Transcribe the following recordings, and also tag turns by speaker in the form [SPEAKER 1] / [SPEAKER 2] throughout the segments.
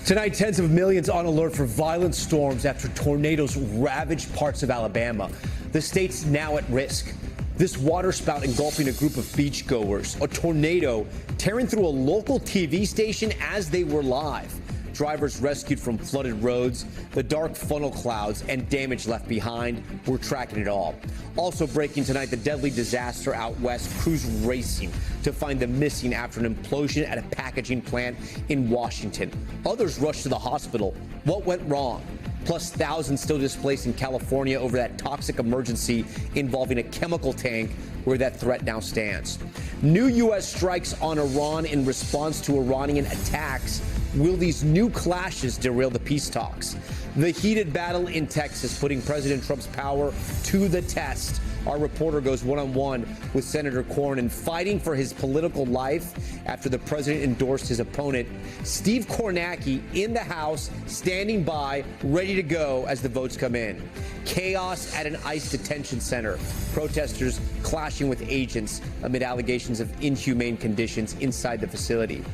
[SPEAKER 1] Tonight, tens of millions on alert for violent storms after tornadoes ravaged parts of Alabama. The state's now at risk. This waterspout engulfing a group of beachgoers. A tornado tearing through a local TV station as they were live. Drivers rescued from flooded roads, the dark funnel clouds, and damage left behind. We're tracking it all. Also breaking tonight, the deadly disaster out west, crews racing to find the missing after an implosion at a packaging plant in Washington. Others rushed to the hospital. What went wrong? Plus thousands still displaced in California over that toxic emergency involving a chemical tank where that threat now stands. New U.S. strikes on Iran in response to Iranian attacks. Will these new clashes derail the peace talks? The heated battle in Texas putting President Trump's power to the test. Our reporter goes one-on-one with Senator Cornyn, fighting for his political life after the president endorsed his opponent. Steve Kornacki in the House, standing by, ready to go as the votes come in. Chaos at an ICE detention center. Protesters clashing with agents amid allegations of inhumane conditions inside the facility.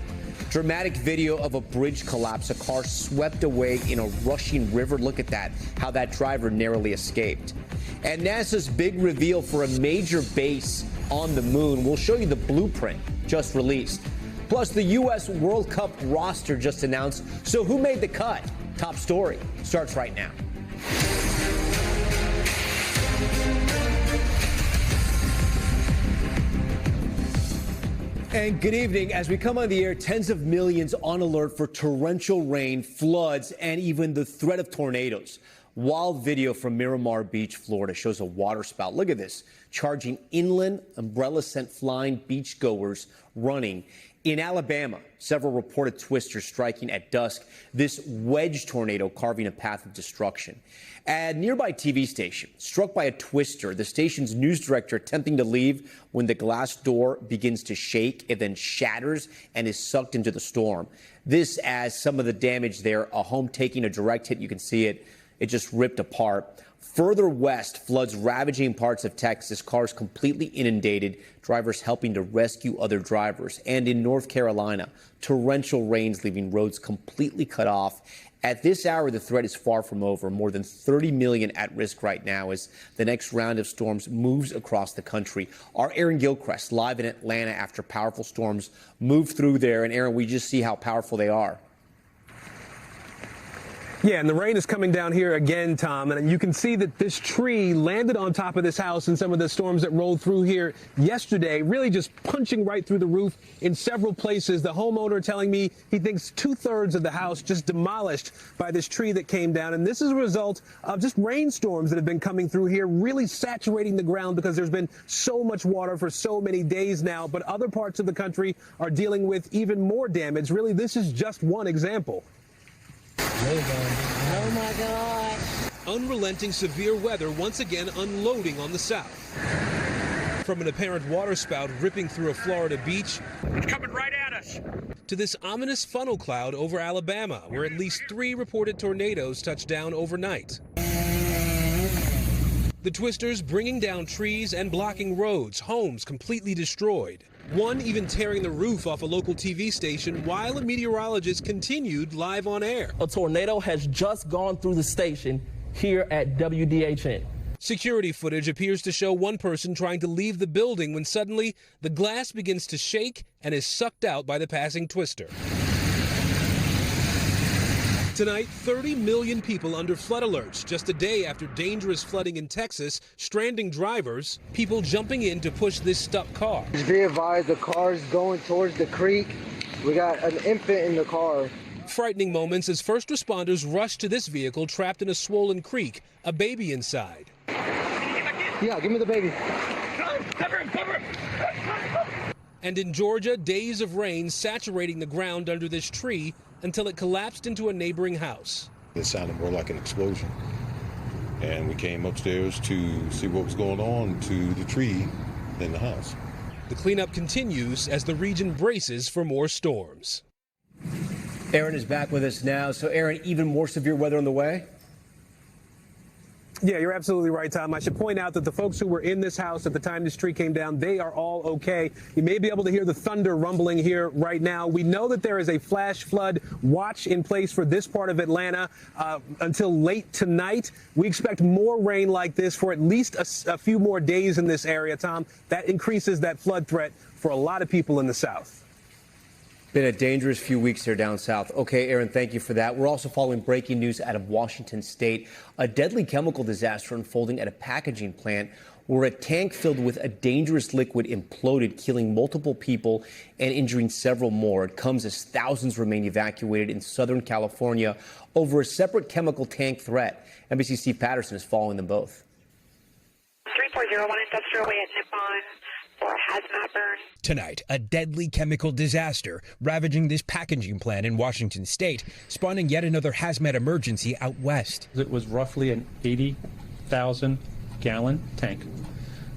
[SPEAKER 1] Dramatic video of a bridge collapse, a car swept away in a rushing river. Look at that, how that driver narrowly escaped. And NASA's big reveal for a major base on the moon. We'll show you the blueprint just released. Plus, the U.S. World Cup roster just announced. So who made the cut? Top story starts right now. And good evening. As we come on the air, tens of millions on alert for torrential rain, floods, and even the threat of tornadoes. Wild video from Miramar Beach, Florida shows a waterspout. Look at this, charging inland, umbrella sent flying beachgoers running. In Alabama, several reported twisters striking at dusk, this wedge tornado carving a path of destruction. At a nearby TV station, struck by a twister, the station's news director attempting to leave when the glass door begins to shake. It then shatters and is sucked into the storm. This as some of the damage there, a home taking a direct hit. You can see it. It just ripped apart. Further west, floods ravaging parts of Texas, cars completely inundated, drivers helping to rescue other drivers. And in North Carolina, torrential rains leaving roads completely cut off. At this hour, the threat is far from over. More than 30 million at risk right now as the next round of storms moves across the country. Our Aaron Gilchrist live in Atlanta after powerful storms move through there. And Aaron, we just see how powerful they are.
[SPEAKER 2] Yeah, and the rain is coming down here again, Tom, and you can see that this tree landed on top of this house in some of the storms that rolled through here yesterday, really just punching right through the roof in several places. The homeowner telling me he thinks 2/3 of the house just demolished by this tree that came down, and this is a result of just rainstorms that have been coming through here, really saturating the ground because there's been so much water for so many days now, but other parts of the country are dealing with even more damage. Really, this is just one example.
[SPEAKER 3] Oh my God.
[SPEAKER 2] Unrelenting severe weather once again unloading on the South. From an apparent waterspout ripping through a Florida beach.
[SPEAKER 4] It's coming right at us.
[SPEAKER 2] To this ominous funnel cloud over Alabama, where at least 3 reported tornadoes touched down overnight. The twisters bringing down trees and blocking roads, homes completely destroyed. One even tearing the roof off a local TV station while a meteorologist continued live on air.
[SPEAKER 3] A tornado has just gone through the station here at WDHN.
[SPEAKER 2] Security footage appears to show one person trying to leave the building when suddenly the glass begins to shake and is sucked out by the passing twister. Tonight, 30 million people under flood alerts just a day after dangerous flooding in Texas, stranding drivers, people jumping in to push this stuck car.
[SPEAKER 5] Just be advised, the car's going towards the creek. We got an infant in the car.
[SPEAKER 2] Frightening moments as first responders rushed to this vehicle trapped in a swollen creek, a baby inside.
[SPEAKER 5] Yeah, give me the baby.
[SPEAKER 4] Cover him, cover him.
[SPEAKER 2] And in Georgia, days of rain saturating the ground under this tree until it collapsed into a neighboring house.
[SPEAKER 6] It sounded more like an explosion. And we came upstairs to see what was going on to the tree in the house.
[SPEAKER 2] The cleanup continues as the region braces for more storms.
[SPEAKER 1] Aaron is back with us now. So, Aaron, even more severe weather on the way?
[SPEAKER 2] Yeah, you're absolutely right, Tom. I should point out that the folks who were in this house at the time this tree came down, they are all okay. You may be able to hear the thunder rumbling here right now. We know that there is a flash flood watch in place for this part of Atlanta until late tonight. We expect more rain like this for at least a few more days in this area, Tom. That increases that flood threat for a lot of people in the South.
[SPEAKER 1] Been a dangerous few weeks here down south. Okay, Aaron, thank you for that. We're also following breaking news out of Washington State. A deadly chemical disaster unfolding at a packaging plant where a tank filled with a dangerous liquid imploded, killing multiple people and injuring several more. It comes as thousands remain evacuated in Southern California over a separate chemical tank threat. NBC Steve Patterson is following them both.
[SPEAKER 7] 3401 Industrial Way at Nippon for a hazmat burn.
[SPEAKER 8] Tonight, a deadly chemical disaster ravaging this packaging plant in Washington State, spawning yet another hazmat emergency out west.
[SPEAKER 9] It was roughly an 80,000 gallon tank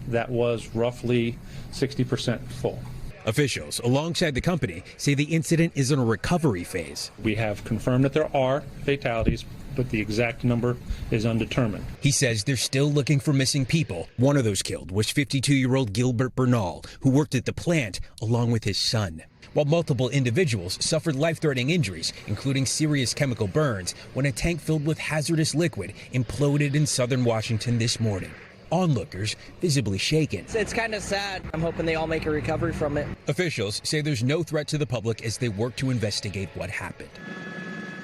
[SPEAKER 9] that was roughly 60% full.
[SPEAKER 8] Officials alongside the company say the incident is in a recovery phase.
[SPEAKER 9] We have confirmed that there are fatalities, but the exact number is undetermined.
[SPEAKER 8] He says they're still looking for missing people. One of those killed was 52-year-old Gilbert Bernal, who worked at the plant along with his son. While multiple individuals suffered life-threatening injuries, including serious chemical burns, when a tank filled with hazardous liquid imploded in southern Washington this morning. Onlookers visibly shaken.
[SPEAKER 3] It's kind of sad. I'm hoping they all make a recovery from it.
[SPEAKER 8] Officials say there's no threat to the public as they work to investigate what happened.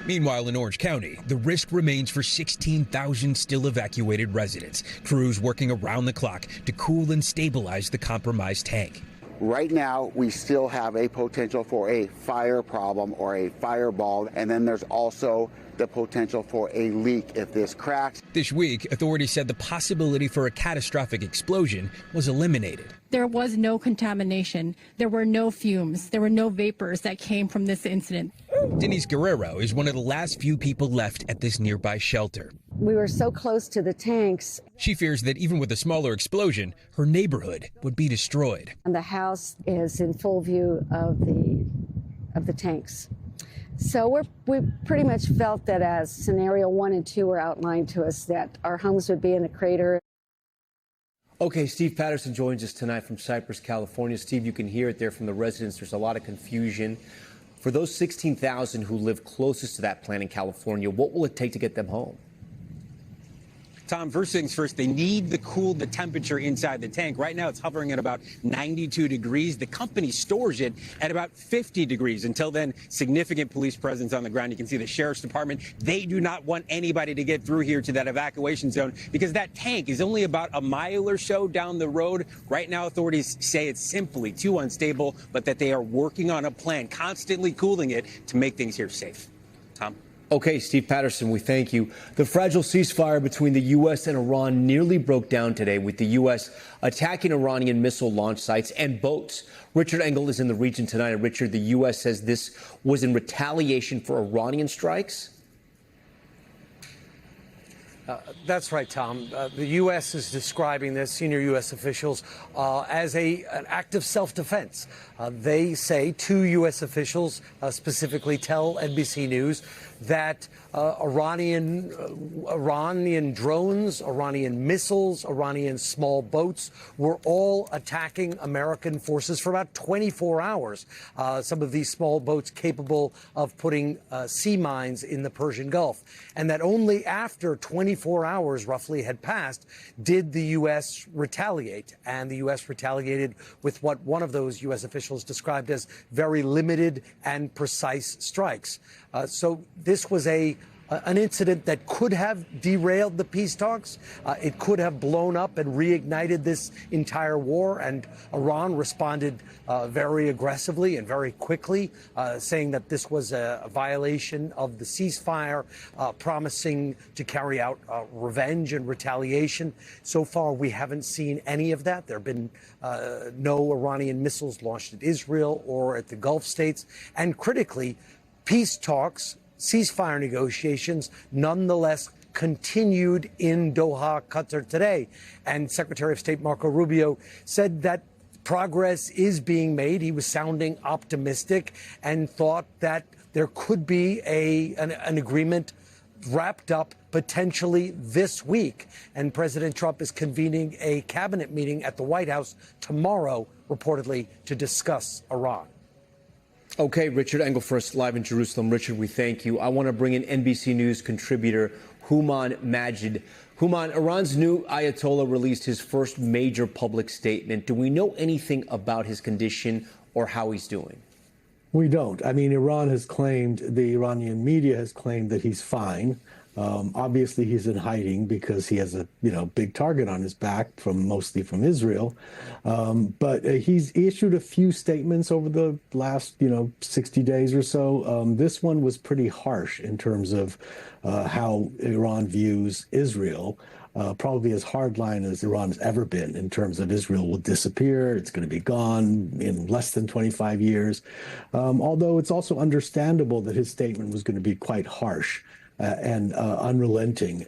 [SPEAKER 8] Meanwhile, in Orange County, the risk remains for 16,000 still evacuated residents. Crews working around the clock to cool and stabilize the compromised tank.
[SPEAKER 10] Right now, we still have a potential for a fire problem or a fireball, and then there's also the potential for a leak if this cracks.
[SPEAKER 8] This week, authorities said the possibility for a catastrophic explosion was eliminated.
[SPEAKER 11] There was no contamination. There were no fumes. There were no vapors that came from this incident.
[SPEAKER 8] Denise Guerrero is one of the last few people left at this nearby shelter.
[SPEAKER 12] We were so close to the tanks.
[SPEAKER 8] She fears that even with a smaller explosion, her neighborhood would be destroyed.
[SPEAKER 12] And the house is in full view of the tanks. So we pretty much felt that as scenario 1 and 2 were outlined to us, that our homes would be in a crater.
[SPEAKER 1] Okay, Steve Patterson joins us tonight from Cypress, California. Steve, you can hear it there from the residents. There's a lot of confusion. For those 16,000 who live closest to that plant in California, what will it take to get them home?
[SPEAKER 13] Tom, first things first, they need to cool the temperature inside the tank. Right now, it's hovering at about 92 degrees. The company stores it at about 50 degrees. Until then, significant police presence on the ground. You can see the sheriff's department. They do not want anybody to get through here to that evacuation zone because that tank is only about a mile or so down the road. Right now, authorities say it's simply too unstable, but that they are working on a plan, constantly cooling it to make things here safe. Tom?
[SPEAKER 1] Okay, Steve Patterson, we thank you. The fragile ceasefire between the U.S. and Iran nearly broke down today, with the U.S. attacking Iranian missile launch sites and boats. Richard Engel is in the region tonight. And Richard, the U.S. says this was in retaliation for Iranian strikes?
[SPEAKER 14] That's right, Tom. The U.S. is describing this, senior U.S. officials, as an act of self-defense. They say, 2 U.S. officials specifically tell NBC News that Iranian drones, Iranian missiles, Iranian small boats were all attacking American forces for about 24 hours. Some of these small boats capable of putting sea mines in the Persian Gulf. And that only after 24 hours roughly had passed did the U.S. retaliate. And the U.S. retaliated with what one of those U.S. officials described as very limited and precise strikes. So this was an incident that could have derailed the peace talks. It could have blown up and reignited this entire war. And Iran responded very aggressively and very quickly, saying that this was a violation of the ceasefire, promising to carry out revenge and retaliation. So far, we haven't seen any of that. There have been no Iranian missiles launched at Israel or at the Gulf states. And critically, peace talks, ceasefire negotiations, nonetheless continued in Doha, Qatar today. And Secretary of State Marco Rubio said that progress is being made. He was sounding optimistic and thought that there could be an agreement wrapped up potentially this week. And President Trump is convening a cabinet meeting at the White House tomorrow, reportedly, to discuss Iran.
[SPEAKER 1] Okay, Richard Engelfirst, live in Jerusalem. Richard, we thank you. I want to bring in NBC News contributor Houman Majid. Houman, Iran's new Ayatollah released his first major public statement. Do we know anything about his condition or how he's doing?
[SPEAKER 15] We don't. I mean, Iran has claimed, the Iranian media has claimed that he's fine. Obviously, he's in hiding because he has a big target on his back mostly from Israel. But he's issued a few statements over the last 60 days or so. This one was pretty harsh in terms of how Iran views Israel. Probably as hardline as Iran has ever been in terms of Israel will disappear. It's going to be gone in less than 25 years. Although it's also understandable that his statement was going to be quite harsh and unrelenting,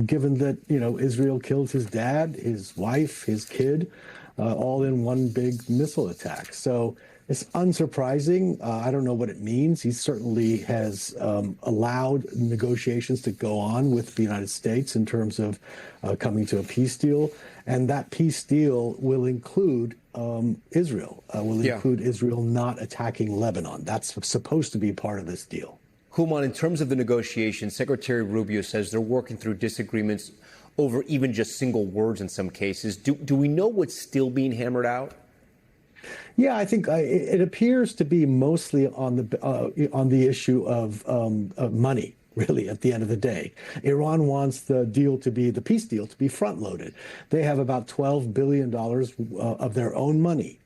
[SPEAKER 15] given that, Israel killed his dad, his wife, his kid, all in one big missile attack. So it's unsurprising. I don't know what it means. He certainly has allowed negotiations to go on with the United States in terms of coming to a peace deal. And that peace deal will include Israel, include Israel not attacking Lebanon. That's supposed to be part of this deal.
[SPEAKER 1] Houman, in terms of the negotiations, Secretary Rubio says they're working through disagreements over even just single words in some cases. Do we know what's still being hammered out?
[SPEAKER 15] Yeah, I think it appears to be mostly on the issue of money. Really, at the end of the day, Iran wants the peace deal to be front-loaded. They have about $12 billion of their own money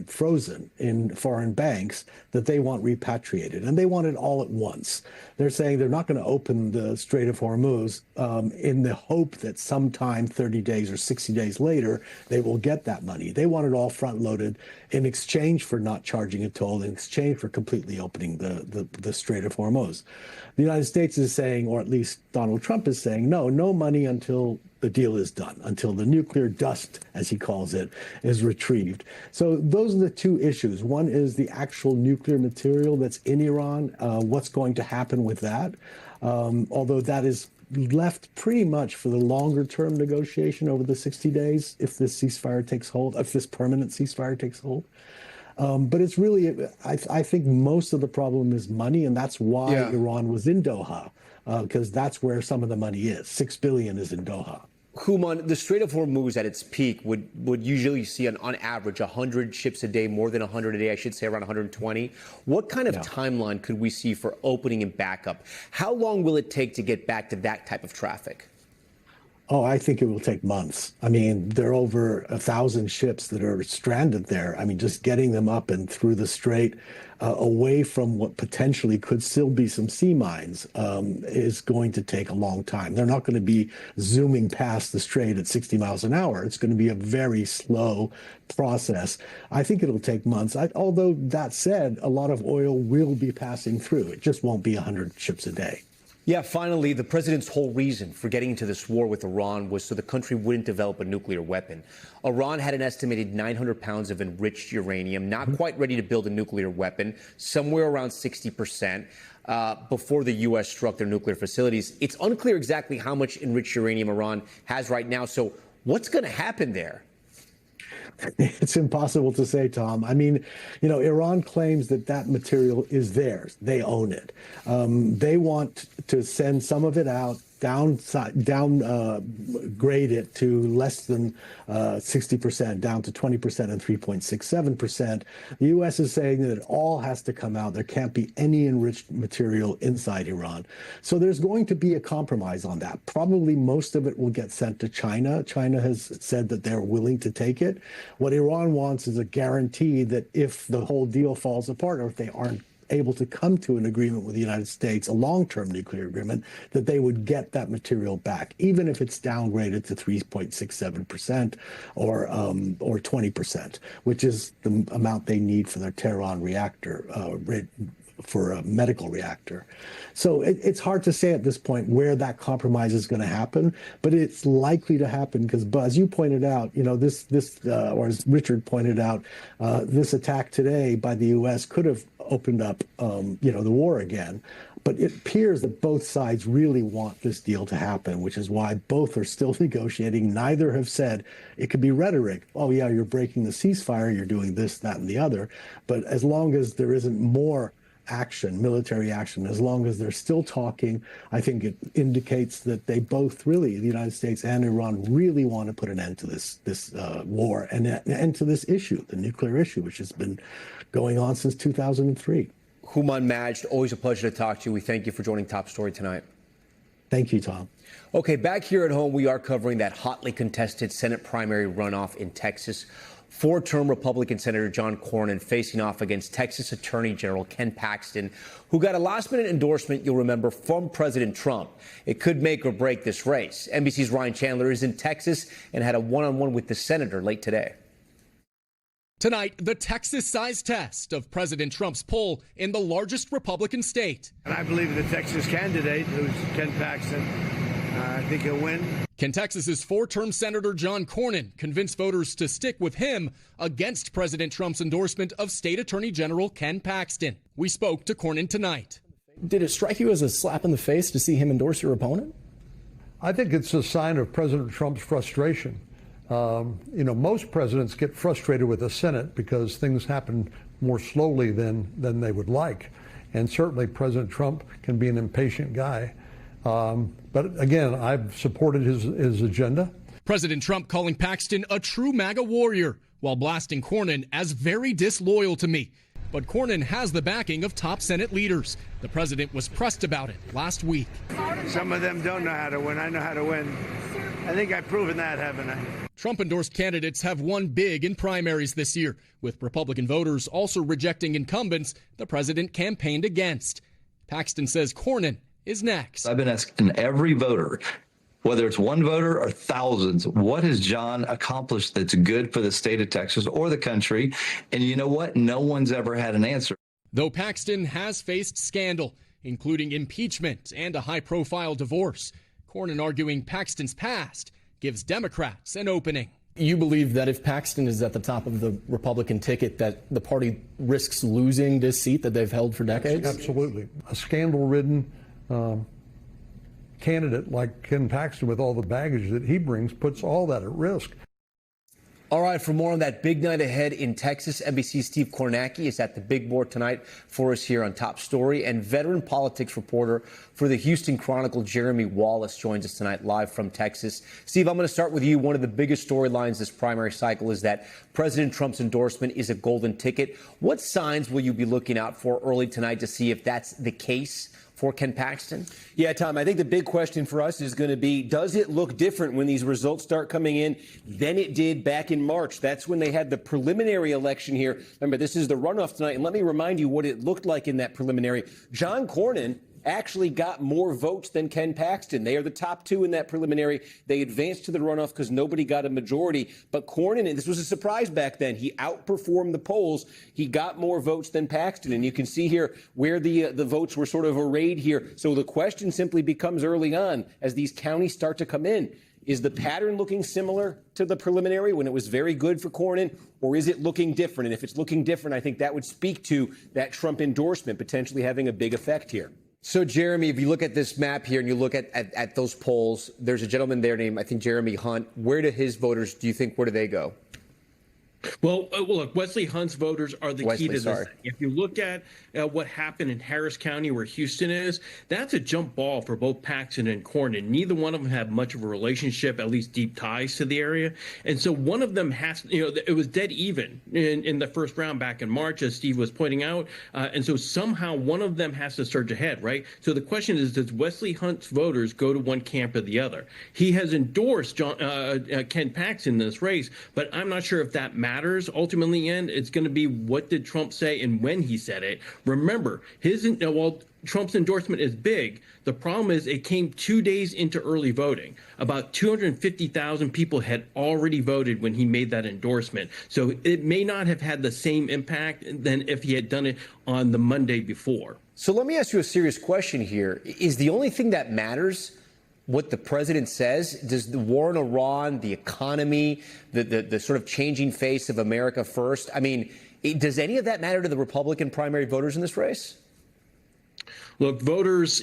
[SPEAKER 15] frozen in foreign banks that they want repatriated, and they want it all at once. They're saying they're not going to open the Strait of Hormuz in the hope that sometime 30 days or 60 days later they will get that money. They want it all front-loaded in exchange for not charging a toll, in exchange for completely opening the Strait of Hormuz. The United States is saying, or at least Donald Trump is saying, no money until the deal is done, until the nuclear dust, as he calls it, is retrieved. So those are the two issues. One is the actual nuclear material that's in Iran, what's going to happen with that, although that is left pretty much for the longer term negotiation over the 60 days if this ceasefire takes hold, if this permanent ceasefire takes hold. But it's really, I think most of the problem is money, and that's why Iran was in Doha, because that's where some of the money is. $6 billion is in Doha.
[SPEAKER 1] Houman, the Strait of Hormuz at its peak would usually see on average 100 ships a day, more than 100 a day, I should say around 120. What kind of timeline could we see for opening and backup? How long will it take to get back to that type of traffic?
[SPEAKER 15] Oh, I think it will take months. I mean, there are over 1,000 ships that are stranded there. I mean, just getting them up and through the strait, away from what potentially could still be some sea mines, is going to take a long time. They're not going to be zooming past the strait at 60 miles an hour. It's going to be a very slow process. I think it'll take months. Although that said, a lot of oil will be passing through. It just won't be 100 ships a day.
[SPEAKER 1] Yeah, finally, the president's whole reason for getting into this war with Iran was so the country wouldn't develop a nuclear weapon. Iran had an estimated 900 pounds of enriched uranium, not quite ready to build a nuclear weapon, somewhere around 60%, before the U.S. struck their nuclear facilities. It's unclear exactly how much enriched uranium Iran has right now. So what's going to happen there?
[SPEAKER 15] It's impossible to say, Tom. I mean, Iran claims that material is theirs. They own it. They want to send some of it out, grade it to less than 60%, down to 20% and 3.67%. The U.S. is saying that it all has to come out. There can't be any enriched material inside Iran. So there's going to be a compromise on that. Probably most of it will get sent to China. China has said that they're willing to take it. What Iran wants is a guarantee that if the whole deal falls apart, or if they aren't able to come to an agreement with the United States, a long-term nuclear agreement, that they would get that material back, even if it's downgraded to 3.67% or 20%, which is the amount they need for their Tehran reactor a medical reactor. So it's hard to say at this point where that compromise is going to happen, but it's likely to happen because, as you pointed out, or as Richard pointed out, this attack today by the U.S. could have opened up, the war again. But it appears that both sides really want this deal to happen, which is why both are still negotiating. Neither have said it could be rhetoric. Oh, yeah, you're breaking the ceasefire. You're doing this, that, and the other. But as long as there isn't more action, military action, as long as they're still talking, I think it indicates that they both really, the United States and Iran, really want to put an end to this war and an end to this issue, the nuclear issue, which has been going on since 2003.
[SPEAKER 1] Houman Majd, always a pleasure to talk to you. We thank you for joining Top Story tonight.
[SPEAKER 15] Thank you, Tom.
[SPEAKER 1] Okay, back here at home, we are covering that hotly contested Senate primary runoff in Texas. Four-term Republican Senator John Cornyn facing off against Texas Attorney General Ken Paxton, who got a last-minute endorsement, you'll remember, from President Trump. It could make or break this race. NBC's Ryan Chandler is in Texas and had a one-on-one with the senator late today.
[SPEAKER 16] Tonight, the Texas-sized test of President Trump's poll in the largest Republican state.
[SPEAKER 17] And I believe the Texas candidate, who's Ken Paxton, I think he'll win.
[SPEAKER 16] Can Texas's four-term Senator John Cornyn convince voters to stick with him against President Trump's endorsement of State Attorney General Ken Paxton? We spoke to Cornyn tonight.
[SPEAKER 3] Did it strike you as a slap in the face to see him endorse your opponent?
[SPEAKER 18] I think it's a sign of President Trump's frustration. Most presidents get frustrated with the Senate because things happen more slowly than they would like. And certainly President Trump can be an impatient guy. But again, I've supported his agenda.
[SPEAKER 16] President Trump calling Paxton a true MAGA warrior while blasting Cornyn as very disloyal to me. But Cornyn has the backing of top Senate leaders. The president was pressed about it last week.
[SPEAKER 17] Some of them don't know how to win. I know how to win. I think I've proven that, haven't I?
[SPEAKER 16] Trump-endorsed candidates have won big in primaries this year, with Republican voters also rejecting incumbents the president campaigned against. Paxton says Cornyn is next.
[SPEAKER 19] I've been asking every voter, whether it's one voter or thousands, what has John accomplished that's good for the state of Texas or the country? And you know what? No one's ever had an answer.
[SPEAKER 16] Though Paxton has faced scandal, including impeachment and a high-profile divorce, Cornyn arguing Paxton's past gives Democrats an opening.
[SPEAKER 3] You believe that if Paxton is at the top of the Republican ticket, that the party risks losing this seat that they've held for decades?
[SPEAKER 18] Absolutely. A scandal-ridden candidate like Ken Paxton, with all the baggage that he brings, puts all that at risk.
[SPEAKER 1] All right, for more on that big night ahead in Texas, NBC's Steve Kornacki is at the big board tonight for us here on Top Story. And veteran politics reporter for the Houston Chronicle, Jeremy Wallace, joins us tonight live from Texas. Steve, I'm going to start with you. One of the biggest storylines this primary cycle is that President Trump's endorsement is a golden ticket. What signs will you be looking out for early tonight to see if that's the case for Ken Paxton?
[SPEAKER 20] Yeah, Tom, I think the big question for us is going to be, does it look different when these results start coming in than it did back in March? That's when they had the preliminary election here. Remember, this is the runoff tonight. And let me remind you what it looked like in that preliminary. John Cornyn actually got more votes than Ken Paxton. They are the top two in that preliminary. They advanced to the runoff because nobody got a majority. But Cornyn, and this was a surprise back then, he outperformed the polls. He got more votes than Paxton. And you can see here where the votes were sort of arrayed here. So the question simply becomes early on, as these counties start to come in, is the pattern looking similar to the preliminary when it was very good for Cornyn, or is it looking different? And if it's looking different, I think that would speak to that Trump endorsement potentially having a big effect here.
[SPEAKER 1] So, Jeremy, if you look at this map here and you look at those polls, there's a gentleman there named, I think, Jeremy Hunt. Where do his voters, do you think, where do they go?
[SPEAKER 21] Well, look, Wesley Hunt's voters are the key to this.
[SPEAKER 1] Sorry.
[SPEAKER 21] If you look at what happened in Harris County, where Houston is, that's a jump ball for both Paxton and Cornyn. Neither one of them have much of a relationship, at least deep ties to the area. And so one of them has, it was dead even in the first round back in March, as Steve was pointing out. And so somehow one of them has to surge ahead, right? So the question is, does Wesley Hunt's voters go to one camp or the other? He has endorsed Ken Paxton in this race, but I'm not sure if that matters matters ultimately in, it's going to be what did Trump say and when he said it. Remember, while Trump's endorsement is big, the problem is it came 2 days into early voting. About 250,000 people had already voted when he made that endorsement. So it may not have had the same impact than if he had done it on the Monday before.
[SPEAKER 1] So let me ask you a serious question here. Is the only thing that matters what the president says? Does the war in Iran, the economy, the sort of changing face of America first? I mean, does any of that matter to the Republican primary voters in this race?
[SPEAKER 21] Look, voters,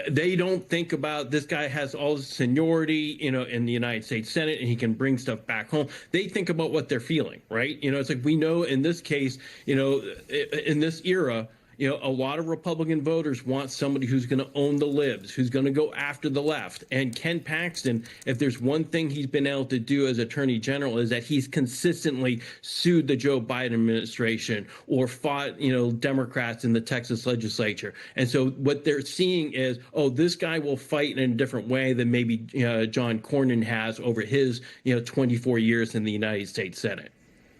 [SPEAKER 21] they don't think about this guy has all his seniority, in the United States Senate, and he can bring stuff back home. They think about what they're feeling, right? It's like we know in this case, in this era, a lot of Republican voters want somebody who's going to own the libs, who's going to go after the left. And Ken Paxton, if there's one thing he's been able to do as Attorney General, is that he's consistently sued the Joe Biden administration or fought, Democrats in the Texas legislature. And so what they're seeing is, this guy will fight in a different way than maybe John Cornyn has over his, 24 years in the United States Senate.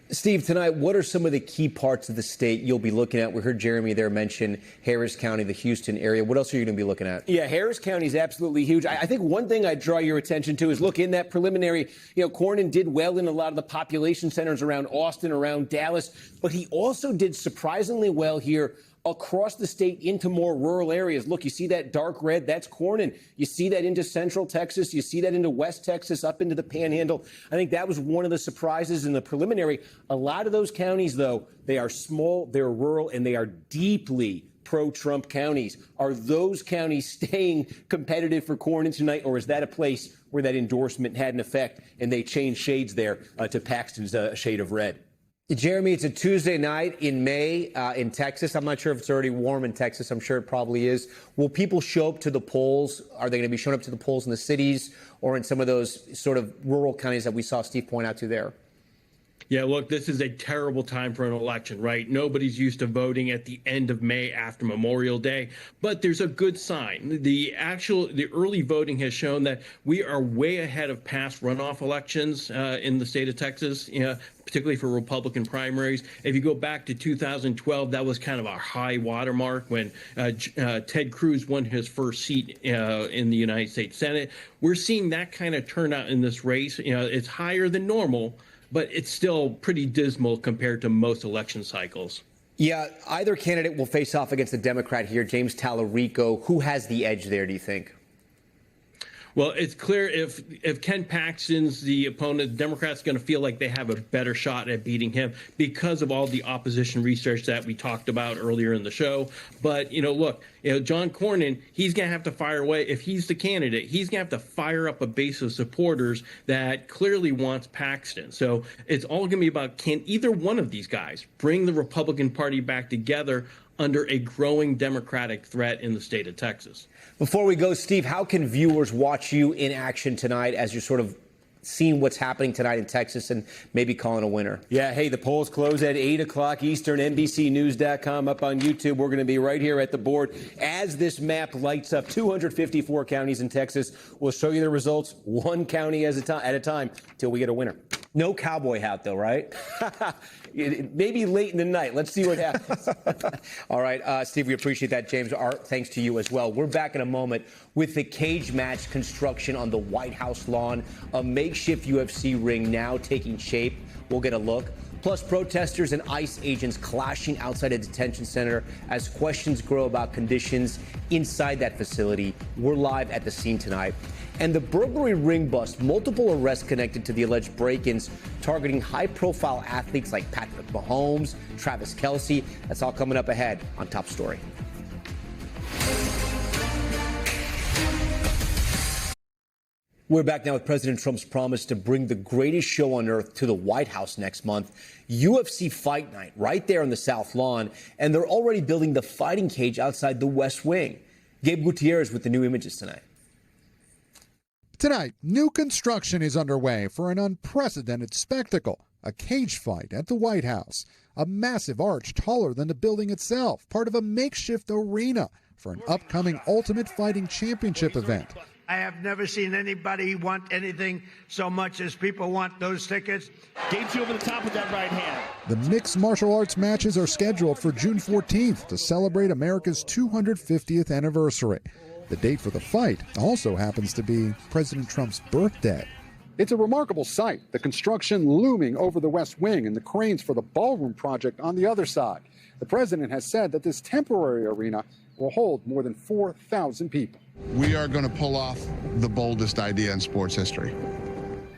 [SPEAKER 1] Steve, tonight, what are some of the key parts of the state you'll be looking at? We heard Jeremy there mention Harris County, the Houston area. What else are you going to be looking at?
[SPEAKER 20] Yeah, Harris County is absolutely huge. I think one thing I'd draw your attention to is, look, in that preliminary, Cornyn did well in a lot of the population centers around Austin, around Dallas, but he also did surprisingly well here across the state into more rural areas. Look, you see that dark red, that's Cornyn. You see that into central Texas. You see that into West Texas, up into the Panhandle. I think that was one of the surprises in the preliminary. A lot of those counties, though, they are small, they're rural, and they are deeply pro-Trump counties. Are those counties staying competitive for Cornyn tonight, or is that a place where that endorsement had an effect and they changed shades there to Paxton's shade of red?
[SPEAKER 1] Jeremy, it's a Tuesday night in May in Texas. I'm not sure if it's already warm in Texas. I'm sure it probably is. Will people show up to the polls? Are they going to be showing up to the polls in the cities or in some of those sort of rural counties that we saw Steve point out to there?
[SPEAKER 21] Yeah, look, this is a terrible time for an election, right? Nobody's used to voting at the end of May after Memorial Day, but there's a good sign. The early voting has shown that we are way ahead of past runoff elections in the state of Texas, particularly for Republican primaries. If you go back to 2012, that was kind of a high watermark when Ted Cruz won his first seat in the United States Senate. We're seeing that kind of turnout in this race. It's higher than normal, but it's still pretty dismal compared to most election cycles.
[SPEAKER 1] Yeah, either candidate will face off against a Democrat here, James Tallarico. Who has the edge there, do you think?
[SPEAKER 21] Well, it's clear if Ken Paxton's the opponent, the Democrats are going to feel like they have a better shot at beating him because of all the opposition research that we talked about earlier in the show. But, look, John Cornyn, he's going to have to fire away. If he's the candidate, he's going to have to fire up a base of supporters that clearly wants Paxton. So it's all going to be about, can either one of these guys bring the Republican Party back together under a growing Democratic threat in the state of Texas?
[SPEAKER 1] Before we go, Steve, how can viewers watch you in action tonight as you're sort of seeing what's happening tonight in Texas and maybe calling a winner?
[SPEAKER 20] Yeah, hey, the polls close at 8 o'clock Eastern, NBCnews.com up on YouTube. We're going to be right here at the board as this map lights up. 254 counties in Texas. We'll show you the results one county at a time till we get a winner. No cowboy hat, though, right? Maybe late in the night. Let's see what happens. All right, Steve, we appreciate that. James, our thanks to you as well. We're back in a moment with the cage match construction on the White House lawn. A makeshift UFC ring now taking shape. We'll get a look. Plus, protesters and ICE agents clashing outside a detention center as questions grow about conditions inside that facility. We're live at the scene tonight. And the burglary ring bust, multiple arrests connected to the alleged break-ins targeting high-profile athletes like Patrick Mahomes, Travis Kelce. That's all coming up ahead on Top Story. We're back now with President Trump's promise to bring the greatest show on earth to the White House next month. UFC Fight Night right there on the South Lawn. And they're already building the fighting cage outside the West Wing. Gabe Gutierrez with the new images tonight.
[SPEAKER 5] Tonight, new construction is underway for an unprecedented spectacle, a cage fight at the White House. A massive arch taller than the building itself, part of a makeshift arena for an upcoming Ultimate Fighting Championship event.
[SPEAKER 17] I have never seen anybody want anything so much as people want those tickets.
[SPEAKER 4] Gets you over the top with that right hand.
[SPEAKER 5] The mixed martial arts matches are scheduled for June 14th to celebrate America's 250th anniversary. The date for the fight also happens to be President Trump's birthday. It's a remarkable sight, the construction looming over the West Wing and the cranes for the ballroom project on the other side. The president has said that this temporary arena will hold more than 4,000 people.
[SPEAKER 22] We are going to pull off the boldest idea in sports history.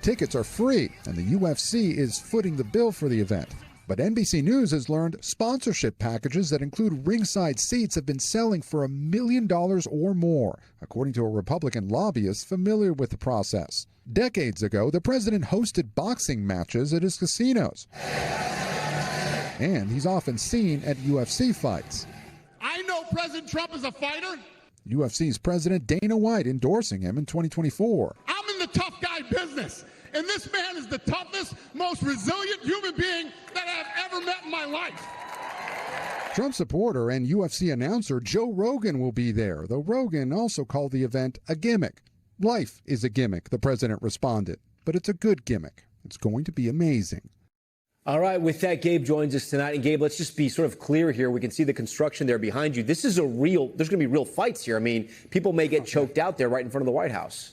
[SPEAKER 5] Tickets are free, and the UFC is footing the bill for the event. But NBC News has learned sponsorship packages that include ringside seats have been selling for $1 million or more, according to a Republican lobbyist familiar with the process. Decades ago, the president hosted boxing matches at his casinos. And he's often seen at UFC fights.
[SPEAKER 22] I know President Trump is a fighter.
[SPEAKER 5] UFC's president Dana White endorsing him in 2024.
[SPEAKER 22] I'm in the tough guy business, and this man is the toughest, most resilient human being that I've ever met in my life.
[SPEAKER 5] Trump supporter and UFC announcer Joe Rogan will be there, though Rogan also called the event a gimmick. Life is a gimmick, the president responded, but it's a good gimmick. It's going to be amazing.
[SPEAKER 20] All right, with that, Gabe joins us tonight. And Gabe, let's just be sort of clear here. We can see the construction there behind you. This is there's going to be real fights here. I mean, people may get choked out there right in front of the White House.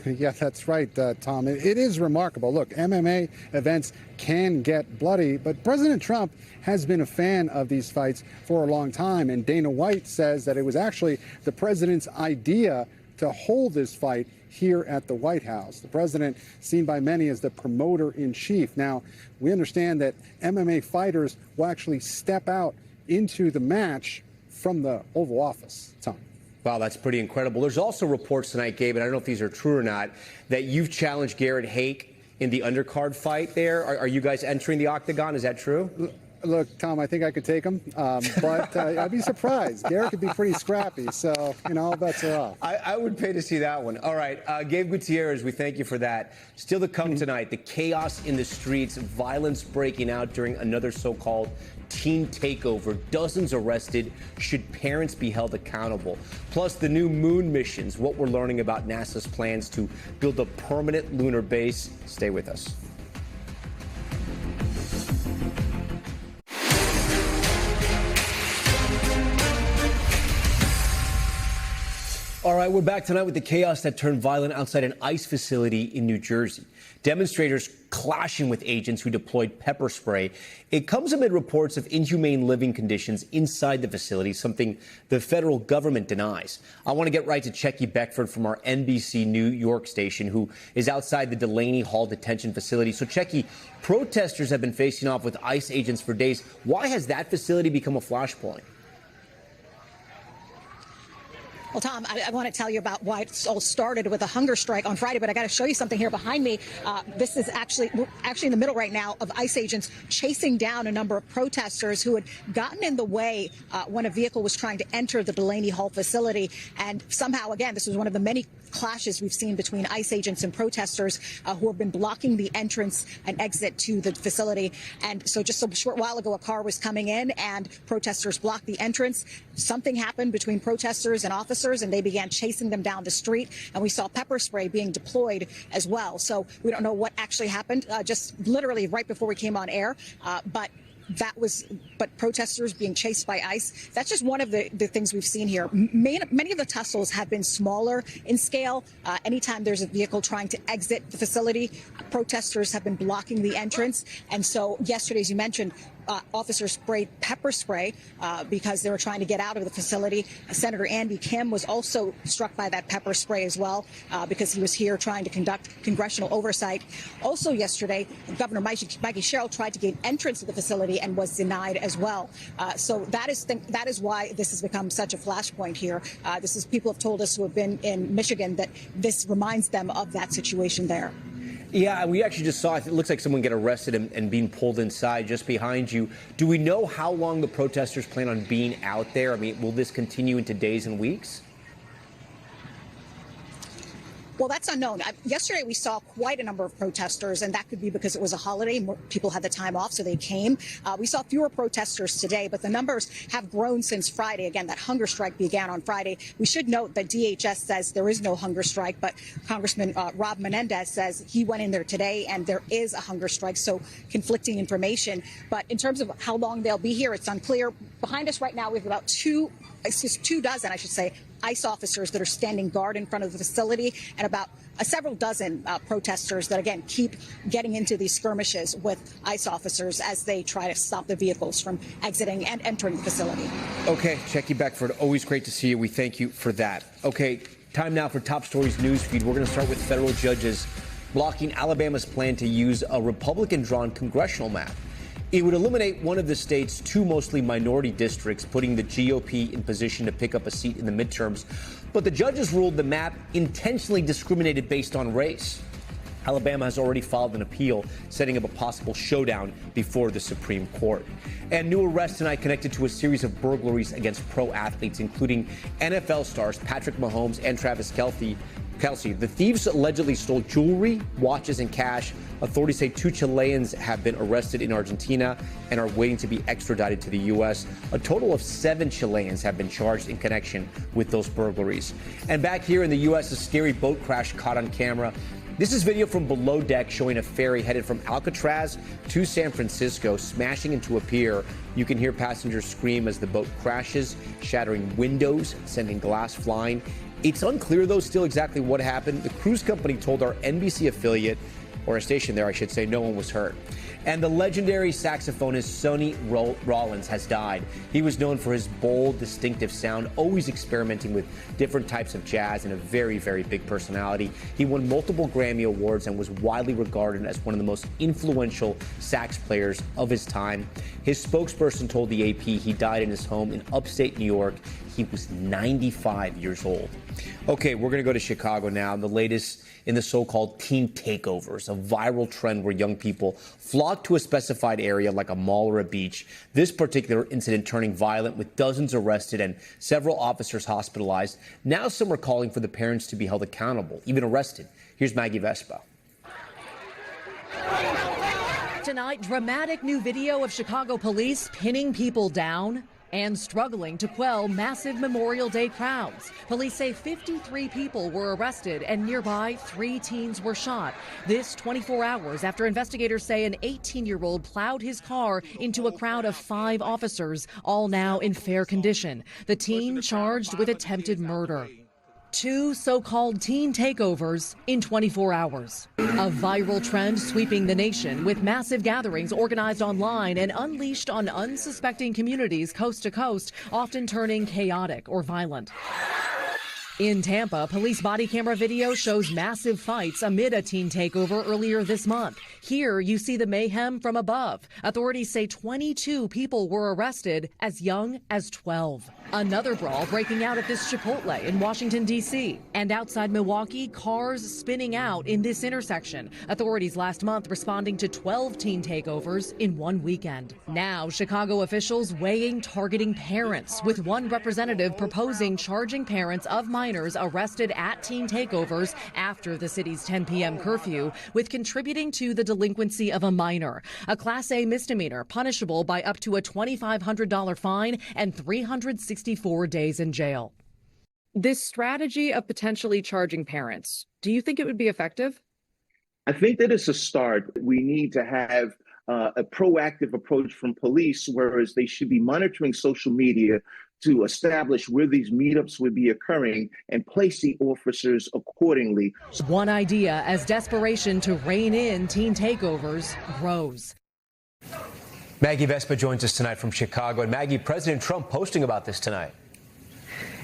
[SPEAKER 23] Yeah, that's right, Tom. It is remarkable. Look, MMA events can get bloody, but President Trump has been a fan of these fights for a long time. And Dana White says that it was actually the president's idea to hold this fight here at the White House. The president seen by many as the promoter-in-chief. Now, we understand that MMA fighters will actually step out into the match from the Oval Office, Tom.
[SPEAKER 20] Wow, that's pretty incredible. There's also reports tonight, Gabe, and I don't know if these are true or not, that you've challenged Garrett Hake in the undercard fight there. Are you guys entering the octagon? Is that true?
[SPEAKER 23] Look, Tom, I think I could take him, but I'd be surprised. Garrett could be pretty scrappy, so, all bets are off.
[SPEAKER 20] I would pay to see that one. All right, Gabe Gutierrez, we thank you for that. Still to come tonight, the chaos in the streets, violence breaking out during another so-called teen takeover, dozens arrested. Should parents be held accountable? Plus, the new moon missions, what we're learning about NASA's plans to build a permanent lunar base. Stay with us. All right, we're back tonight with the chaos that turned violent outside an ICE facility in New Jersey. Demonstrators clashing with agents who deployed pepper spray. It comes amid reports of inhumane living conditions inside the facility, something the federal government denies. I want to get right to Checky Beckford from our NBC New York station, who is outside the Delaney Hall detention facility. So, Checky, protesters have been facing off with ICE agents for days. Why has that facility become a flashpoint?
[SPEAKER 24] Well, Tom, I want to tell you about why it all started with a hunger strike on Friday, but I got to show you something here behind me. This is actually in the middle right now of ICE agents chasing down a number of protesters who had gotten in the way when a vehicle was trying to enter the Delaney Hall facility. And somehow, again, this was one of the many clashes we've seen between ICE agents and protesters who have been blocking the entrance and exit to the facility. And so just a short while ago, a car was coming in and protesters blocked the entrance. Something happened between protesters and officers, and they began chasing them down the street. And we saw pepper spray being deployed as well. So we don't know what actually happened, just literally right before we came on air. But protesters being chased by ICE, that's just one of the things we've seen here. Many of the tussles have been smaller in scale. Anytime there's a vehicle trying to exit the facility, protesters have been blocking the entrance. And so yesterday, as you mentioned, officers sprayed pepper spray because they were trying to get out of the facility. Senator Andy Kim was also struck by that pepper spray as well because he was here trying to conduct congressional oversight. Also yesterday, Governor Mikey Sherrill tried to gain entrance to the facility and was denied as well. So that is why this has become such a flashpoint here. People have told us who have been in Michigan that this reminds them of that situation there.
[SPEAKER 20] Yeah, we actually just saw, it looks like someone get arrested and being pulled inside just behind you. Do we know how long the protesters plan on being out there? I mean, will this continue into days and weeks?
[SPEAKER 24] Well, that's unknown. Yesterday, we saw quite a number of protesters, and that could be because it was a holiday. More people had the time off, so they came. We saw fewer protesters today, but the numbers have grown since Friday. Again, that hunger strike began on Friday. We should note that DHS says there is no hunger strike, but Congressman Rob Menendez says he went in there today, and there is a hunger strike, so conflicting information. But in terms of how long they'll be here, it's unclear. Behind us right now, we have about 2 dozen, I should say, ICE officers that are standing guard in front of the facility, and about several dozen protesters that, again, keep getting into these skirmishes with ICE officers as they try to stop the vehicles from exiting and entering the facility.
[SPEAKER 1] Okay, Jackie Beckford, always great to see you. We thank you for that. Okay, time now for Top Stories news feed. We're going to start with federal judges blocking Alabama's plan to use a Republican-drawn congressional map. It would eliminate one of the state's 2 mostly minority districts, putting the GOP in position to pick up a seat in the midterms. But the judges ruled the map intentionally discriminated based on race. Alabama has already filed an appeal, setting up a possible showdown before the Supreme Court. And new arrests tonight connected to a series of burglaries against pro athletes, including NFL stars Patrick Mahomes and Travis Kelce. The thieves allegedly stole jewelry, watches, and cash. Authorities say 2 Chileans have been arrested in Argentina and are waiting to be extradited to the U.S. A total of 7 Chileans have been charged in connection with those burglaries. And back here in the U.S., a scary boat crash caught on camera. This is video from below deck showing a ferry headed from Alcatraz to San Francisco smashing into a pier. You can hear passengers scream as the boat crashes, shattering windows, sending glass flying. It's unclear, though, still exactly what happened. The cruise company told our NBC affiliate, or a station there, I should say, no one was hurt. And the legendary saxophonist Sonny Rollins has died. He was known for his bold, distinctive sound, always experimenting with different types of jazz, and a very, very big personality. He won multiple Grammy Awards and was widely regarded as one of the most influential sax players of his time. His spokesperson told the AP he died in his home in upstate New York. He was 95 years old. Okay, we're going to go to Chicago now. The latest in the so-called teen takeovers, a viral trend where young people flock to a specified area like a mall or a beach. This particular incident turning violent with dozens arrested and several officers hospitalized. Now some are calling for the parents to be held accountable, even arrested. Here's Maggie Vespa.
[SPEAKER 2] Tonight, dramatic new video of Chicago police pinning people down and struggling to quell massive Memorial Day crowds. Police say 53 people were arrested and nearby 3 teens were shot. This 24 hours after investigators say an 18-year-old plowed his car into a crowd of 5 officers, all now in fair condition. The teen charged with attempted murder. 2 so-called teen takeovers in 24 hours. A viral trend sweeping the nation with massive gatherings organized online and unleashed on unsuspecting communities coast to coast, often turning chaotic or violent. In Tampa, police body camera video shows massive fights amid a teen takeover earlier this month. Here, you see the mayhem from above. Authorities say 22 people were arrested, as young as 12. Another brawl breaking out at this Chipotle in Washington, D.C. And outside Milwaukee, cars spinning out in this intersection. Authorities last month responding to 12 teen takeovers in one weekend. Now, Chicago officials weighing targeting parents, with one representative proposing charging parents of minors arrested at teen takeovers after the city's 10 p.m. curfew with contributing to the delinquency of a minor. A Class A misdemeanor punishable by up to a $2,500 fine and 364 days in jail.
[SPEAKER 6] This strategy of potentially charging parents, do you think it would be effective?
[SPEAKER 7] I think that it's a start. We need to have a proactive approach from police, whereas they should be monitoring social media to establish where these meetups would be occurring and placing officers accordingly.
[SPEAKER 2] One idea as desperation to rein in teen takeovers grows.
[SPEAKER 1] Maggie Vespa joins us tonight from Chicago. And Maggie, President Trump posting about this tonight.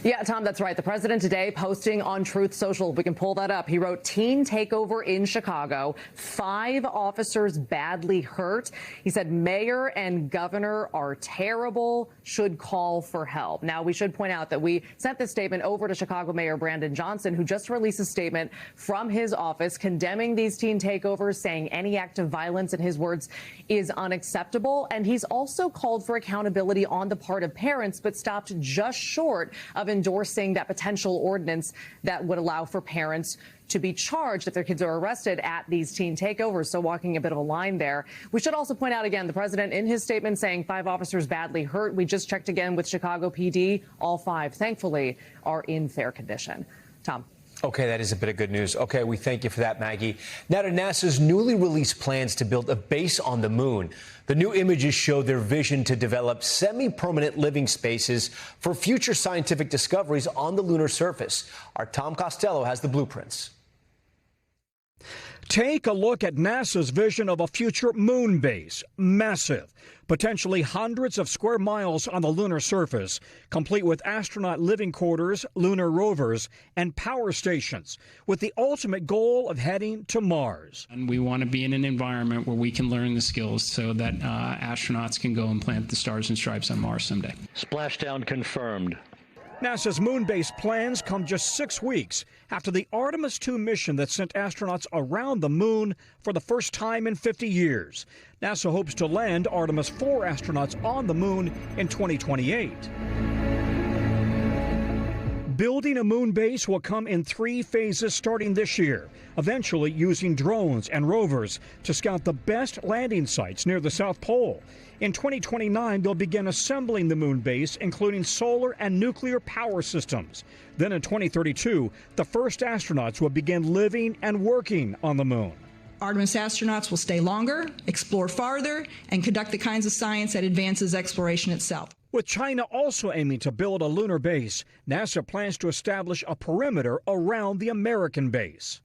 [SPEAKER 9] Yeah, Tom, that's right. The president today posting on Truth Social. We can pull that up. He wrote, teen takeover in Chicago, 5 officers badly hurt. He said mayor and governor are terrible, should call for help. Now, we should point out that we sent this statement over to Chicago Mayor Brandon Johnson, who just released a statement from his office condemning these teen takeovers, saying any act of violence, in his words, is unacceptable. And he's also called for accountability on the part of parents, but stopped just short of of endorsing that potential ordinance that would allow for parents to be charged if their kids are arrested at these teen takeovers. So walking a bit of a line there. We should also point out again, the president in his statement saying 5 officers badly hurt. We just checked again with Chicago PD. All 5, thankfully, are in fair condition. Tom.
[SPEAKER 1] Okay, that is a bit of good news. Okay, we thank you for that, Maggie. Now to NASA's newly released plans to build a base on the moon. The new images show their vision to develop semi-permanent living spaces for future scientific discoveries on the lunar surface. Our Tom Costello has the blueprints.
[SPEAKER 8] Take a look at NASA's vision of a future moon base. Massive, potentially hundreds of square miles on the lunar surface, complete with astronaut living quarters, lunar rovers, and power stations, with the ultimate goal of heading to Mars.
[SPEAKER 10] And we want to be in an environment where we can learn the skills so that astronauts can go and plant the stars and stripes on Mars someday.
[SPEAKER 11] Splashdown confirmed.
[SPEAKER 8] NASA's moon base plans come just 6 weeks after the Artemis II mission that sent astronauts around the moon for the first time in 50 years. NASA hopes to land Artemis IV astronauts on the moon in 2028. Building a moon base will come in 3 phases starting this year, eventually using drones and rovers to scout the best landing sites near the South Pole. In 2029, they'll begin assembling the moon base, including solar and nuclear power systems. Then in 2032, the first astronauts will begin living and working on the moon.
[SPEAKER 12] Artemis astronauts will stay longer, explore farther, and conduct the kinds of science that advances exploration itself.
[SPEAKER 8] With China also aiming to build a lunar base, NASA plans to establish a perimeter around the American base.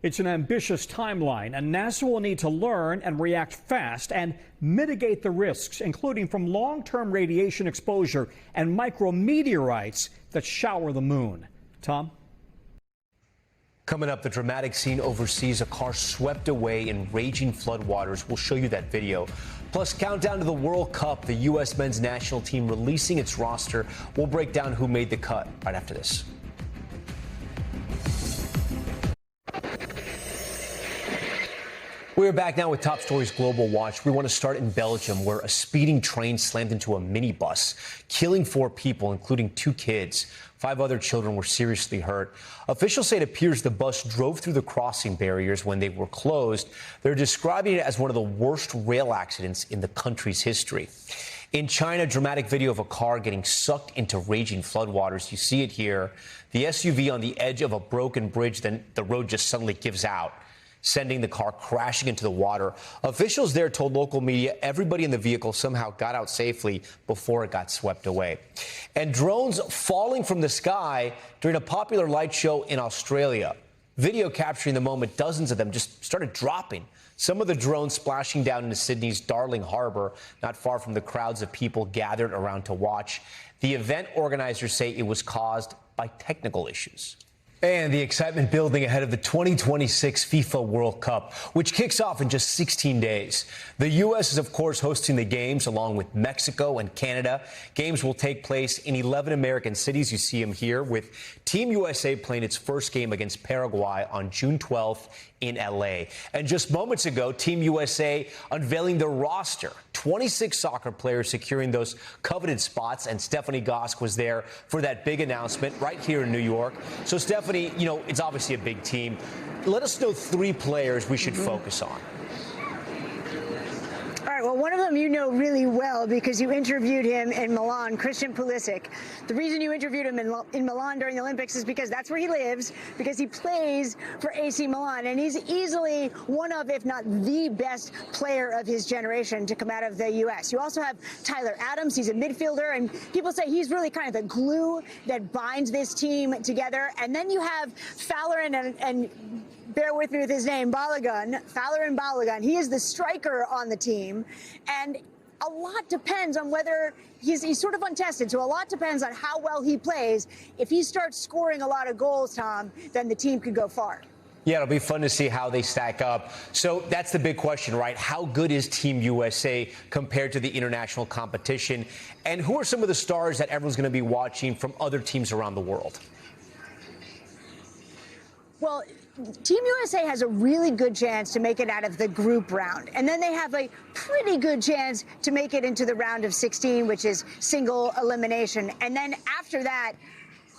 [SPEAKER 8] It's an ambitious timeline, and NASA will need to learn and react fast and mitigate the risks, including from long-term radiation exposure and micrometeorites that shower the moon. Tom?
[SPEAKER 1] Coming up, the dramatic scene overseas, a car swept away in raging floodwaters. We'll show you that video. Plus, countdown to the World Cup, the U.S. men's national team releasing its roster. We'll break down who made the cut right after this. We're back now with Top Stories Global Watch. We want to start in Belgium, where a speeding train slammed into a minibus, killing 4 people, including 2 kids. 5 other children were seriously hurt. Officials say it appears the bus drove through the crossing barriers when they were closed. They're describing it as one of the worst rail accidents in the country's history. In China, dramatic video of a car getting sucked into raging floodwaters. You see it here. The SUV on the edge of a broken bridge, then the road just suddenly gives out, sending the car crashing into the water. Officials there told local media everybody in the vehicle somehow got out safely before it got swept away. And drones falling from the sky during a popular light show in Australia. Video capturing the moment, dozens of them just started dropping. Some of the drones splashing down into Sydney's Darling Harbour, not far from the crowds of people gathered around to watch. The event organizers say it was caused by technical issues. And the excitement building ahead of the 2026 FIFA World Cup, which kicks off in just 16 days. The U.S. is, of course, hosting the games along with Mexico and Canada. Games will take place in 11 American cities. You see them here, with Team USA playing its first game against Paraguay on June 12th in L.A. And just moments ago, Team USA unveiling their roster. 26 soccer players securing those coveted spots, and Stephanie Gosk was there for that big announcement right here in New York. So, Stephanie, you know, it's obviously a big team. Let us know 3 players we should focus on.
[SPEAKER 25] All right, well, one of them you know really well because you interviewed him in Milan, Christian Pulisic. The reason you interviewed him in Milan during the Olympics is because that's where he lives, because he plays for AC Milan, and he's easily one of, if not the best player of his generation to come out of the U.S. You also have Tyler Adams. He's a midfielder, and people say he's really kind of the glue that binds this team together. And then you have Fowler and bear with me with his name, Balogun, Fowler and Balogun. He is the striker on the team, and a lot depends on whether he's sort of untested, so a lot depends on how well he plays. If he starts scoring a lot of goals, Tom, then the team could go far.
[SPEAKER 1] Yeah, it'll be fun to see how they stack up. So that's the big question, right? How good is Team USA compared to the international competition? And who are some of the stars that everyone's going to be watching from other teams around the world?
[SPEAKER 25] Well, Team USA has a really good chance to make it out of the group round. And then they have a pretty good chance to make it into the round of 16, which is single elimination. And then after that,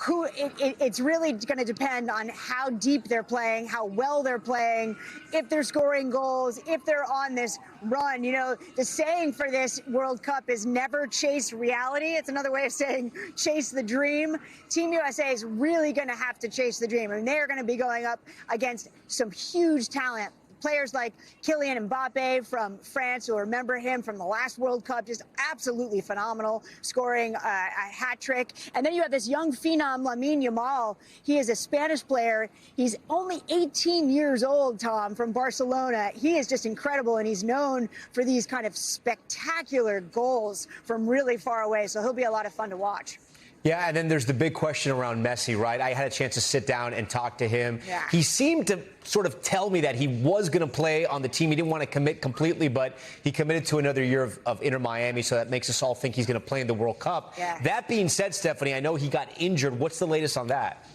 [SPEAKER 25] it's really going to depend on how deep they're playing, how well they're playing, if they're scoring goals, if they're on this run. You know, the saying for this World Cup is never chase reality. It's another way of saying chase the dream. Team USA is really going to have to chase the dream, and they're going to be going up against some huge talent. Players like Kylian Mbappe from France, you'll remember him from the last World Cup, just absolutely phenomenal, scoring a hat trick. And then you have this young phenom, Lamine Yamal. He is a Spanish player. He's only 18 years old, Tom, from Barcelona. He is just incredible, and he's known for these kind of spectacular goals from really far away. So he'll be a lot of fun to watch.
[SPEAKER 1] Yeah, and then there's the big question around Messi, right? I had a chance to sit down and talk to him.
[SPEAKER 25] Yeah.
[SPEAKER 1] He seemed to sort of tell me that he was going to play on the team. He didn't want to commit completely, but he committed to another year of Inter Miami, so that makes us all think he's going to play in the World Cup.
[SPEAKER 25] Yeah.
[SPEAKER 1] That being said, Stephanie, I know he got injured. What's the latest on that?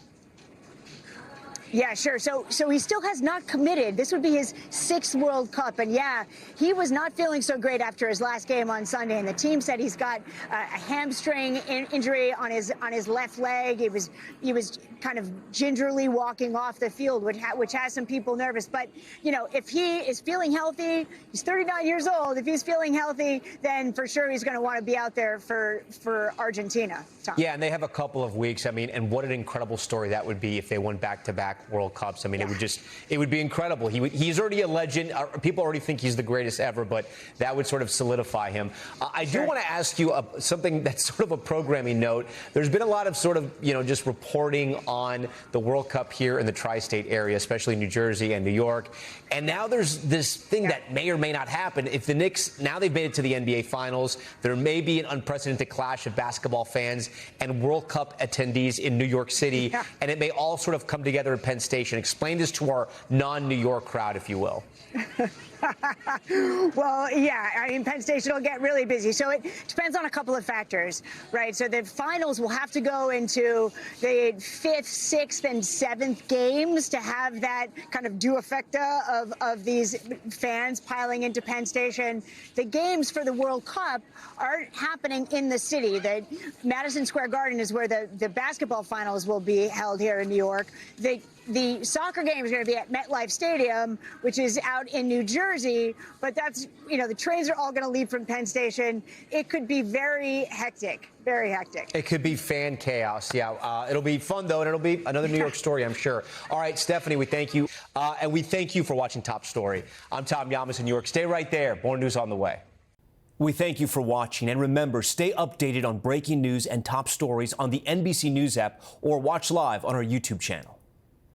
[SPEAKER 25] Yeah, sure. So he still has not committed. This would be his 6th World Cup. And yeah, he was not feeling so great after his last game on Sunday. And the team said he's got a hamstring injury on his left leg. He was kind of gingerly walking off the field, which has some people nervous. But, you know, if he is feeling healthy, he's 39 years old. If he's feeling healthy, then for sure he's going to want to be out there for Argentina. Tom.
[SPEAKER 1] Yeah, and they have a couple of weeks. I mean, and what an incredible story that would be if they won back-to-back World Cups. I mean, it would be incredible. He's already a legend. People already think he's the greatest ever, but that would sort of solidify him. I do want to ask you something that's sort of a programming note. There's been a lot of sort of, you know, just reporting on the World Cup here in the tri-state area, especially New Jersey and New York. And now there's this thing that may or may not happen. If the Knicks, now they've made it to the NBA Finals, there may be an unprecedented clash of basketball fans and World Cup attendees in New York City, and it may all sort of come together in Penn Station. Explain this to our non-New York crowd, if you will.
[SPEAKER 25] Well, yeah, I mean, Penn Station will get really busy. So it depends on a couple of factors, right? So the finals will have to go into the 5th, 6th, and 7th games to have that kind of trifecta of these fans piling into Penn Station. The games for the World Cup are happening in the city. The Madison Square Garden is where the basketball finals will be held here in New York. The soccer game is going to be at MetLife Stadium, which is out in New Jersey, but that's, you know, the trains are all going to leave from Penn Station. It could be very hectic, very hectic.
[SPEAKER 1] It could be fan chaos, yeah. It'll be fun, though, and it'll be another New York story, I'm sure. All right, Stephanie, we thank you, and we thank you for watching Top Story. I'm Tom Llamas in New York. Stay right there. More news on the way. We thank you for watching, and remember, stay updated on breaking news and top stories on the NBC News app or watch live on our YouTube channel.